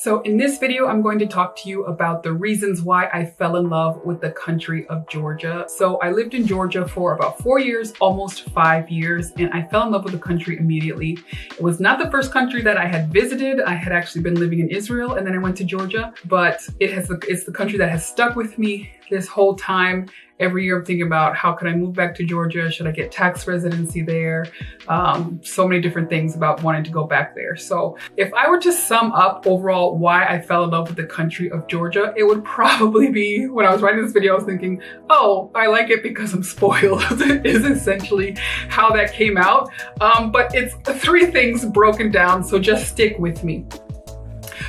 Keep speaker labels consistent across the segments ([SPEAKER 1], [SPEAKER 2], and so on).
[SPEAKER 1] So in this video, I'm going to talk to you about the reasons why I fell in love with the country of Georgia. So I lived in Georgia for about 4 years, almost 5 years, and I fell in love with the country immediately. It was not the first country that I had visited. I had actually been living in Israel and then I went to Georgia, but it's the country that has stuck with me this whole time. Every year I'm thinking about how can I move back to Georgia? Should I get tax residency there? So many different things about wanting to go back there. So if I were to sum up overall why I fell in love with the country of Georgia, it would probably be, when I was writing this video, I was thinking, oh, I like it because I'm spoiled is essentially how that came out. But it's 3 things broken down, so just stick with me.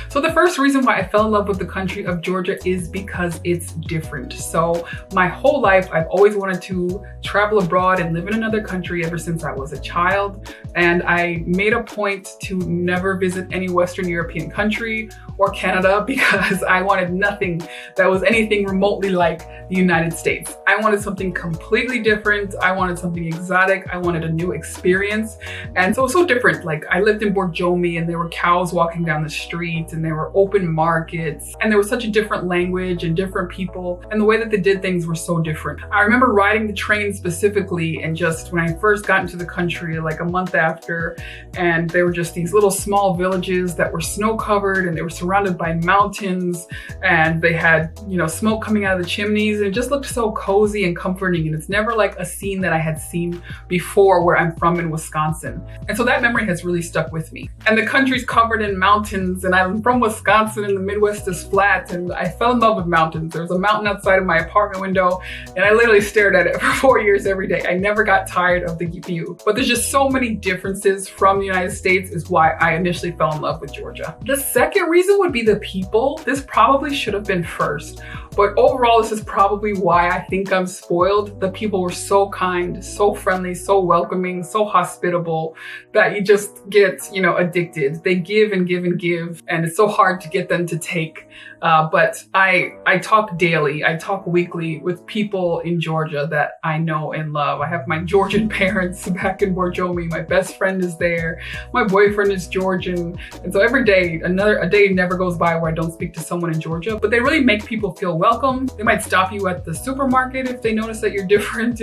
[SPEAKER 1] So the first reason why I fell in love with the country of Georgia is because it's different. So my whole life, I've always wanted to travel abroad and live in another country ever since I was a child. And I made a point to never visit any Western European country or Canada because I wanted nothing that was anything remotely like the United States. I wanted something completely different. I wanted something exotic. I wanted a new experience. And so it was so different. Like I lived in Borjomi and there were cows walking down the street and there were open markets and there was such a different language and different people, and the way that they did things were so different. I remember riding the train specifically, and just when I first got into the country, like a month after, and there were just these little small villages that were snow covered and they were surrounded by mountains and they had, you know, smoke coming out of the chimneys, and it just looked so cozy and comforting. And it's never like a scene that I had seen before where I'm from in Wisconsin. And so that memory has really stuck with me. And the country's covered in mountains, and I'm from Wisconsin and the Midwest is flat, and I fell in love with mountains. There was a mountain outside of my apartment window and I literally stared at it for 4 years every day. I never got tired of the view. But there's just so many differences from the United States is why I initially fell in love with Georgia. The second reason would be the people. This probably should have been first, but overall this is probably why I think I'm spoiled. The people were so kind, so friendly, so welcoming, so hospitable that you just get, you know, addicted. They give and give and give, and it's so hard to get them to take. But I talk daily, I talk weekly with people in Georgia that I know and love. I have my Georgian parents back in Borjomi. My best friend is there. My boyfriend is Georgian. And so every day, a day never goes by where I don't speak to someone in Georgia. But they really make people feel welcome. They might stop you at the supermarket if they notice that you're different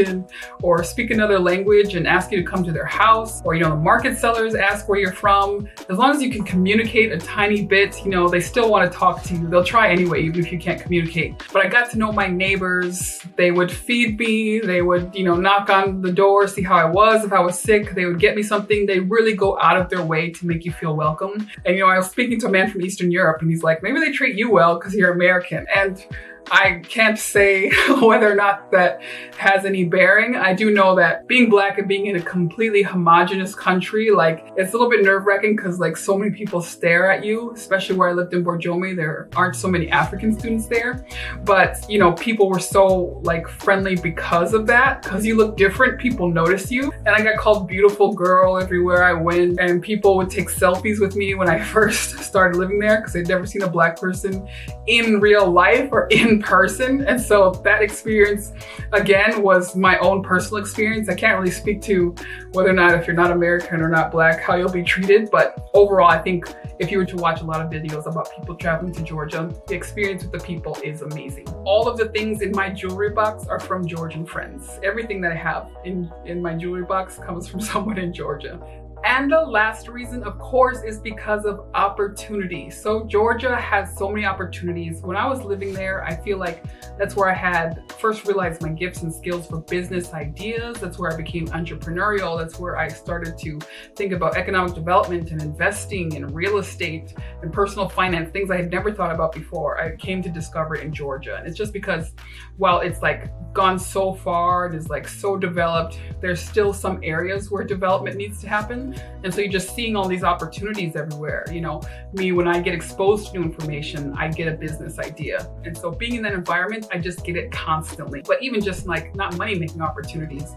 [SPEAKER 1] or speak another language and ask you to come to their house. Or, you know, the market sellers ask where you're from. As long as you can communicate a tiny bit, you know, they still want to talk to you. They'll try anyway, even if you can't communicate. But I got to know my neighbors. They would feed me. They would, you know, knock on the door, see how I was. If I was sick, they would get me something. They really go out of their way to make you feel welcome. And, you know, I was speaking to a man from Eastern Europe and he's like, maybe they treat you well because you're American. And I can't say whether or not that has any bearing. I do know that being Black and being in a completely homogenous country, like it's a little bit nerve-wracking because like so many people stare at you, especially where I lived in Borjomi. There aren't so many African students there, but you know, people were so like friendly because of that. Because you look different, people notice you. And I got called beautiful girl everywhere I went, and people would take selfies with me when I first started living there because they'd never seen a Black person in real life or in person. And so that experience again was my own personal experience. I can't really speak to whether or not, if you're not American or not Black, how you'll be treated. But overall, I think if you were to watch a lot of videos about people traveling to Georgia, the experience with the people is amazing. All of the things in my jewelry box are from Georgian friends. Everything that I have in my jewelry box comes from someone in Georgia. And the last reason, of course, is because of opportunity. So Georgia has so many opportunities. When I was living there, I feel like that's where I had first realized my gifts and skills for business ideas. That's where I became entrepreneurial. That's where I started to think about economic development and investing in real estate and personal finance, things I had never thought about before. I came to discover it in Georgia. And it's just because while it's like gone so far, it is like so developed, there's still some areas where development needs to happen. And so you're just seeing all these opportunities everywhere. You know, me, when I get exposed to new information, I get a business idea. And so being in that environment, I just get it constantly. But even just like not money-making opportunities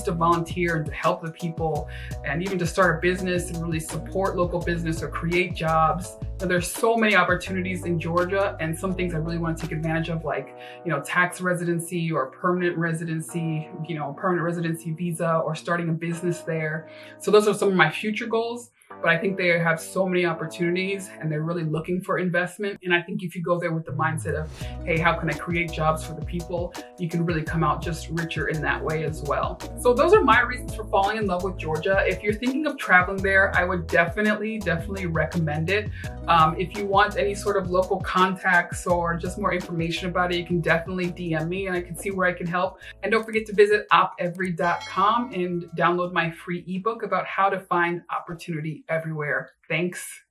[SPEAKER 1] to volunteer and to help the people, and even to start a business and really support local business or create jobs. So there's so many opportunities in Georgia, and some things I really want to take advantage of, like, you know, tax residency or permanent residency, you know, permanent residency visa, or starting a business there. So those are some of my future goals. but I think they have so many opportunities and they're really looking for investment. And I think if you go there with the mindset of, hey, how can I create jobs for the people, you can really come out just richer in that way as well. So those are my reasons for falling in love with Georgia. If you're thinking of traveling there, I would definitely recommend it. If you want any sort of local contacts or just more information about it, you can definitely DM me and I can see where I can help. And don't forget to visit opevery.com and download my free ebook about how to find opportunity everywhere. Thanks.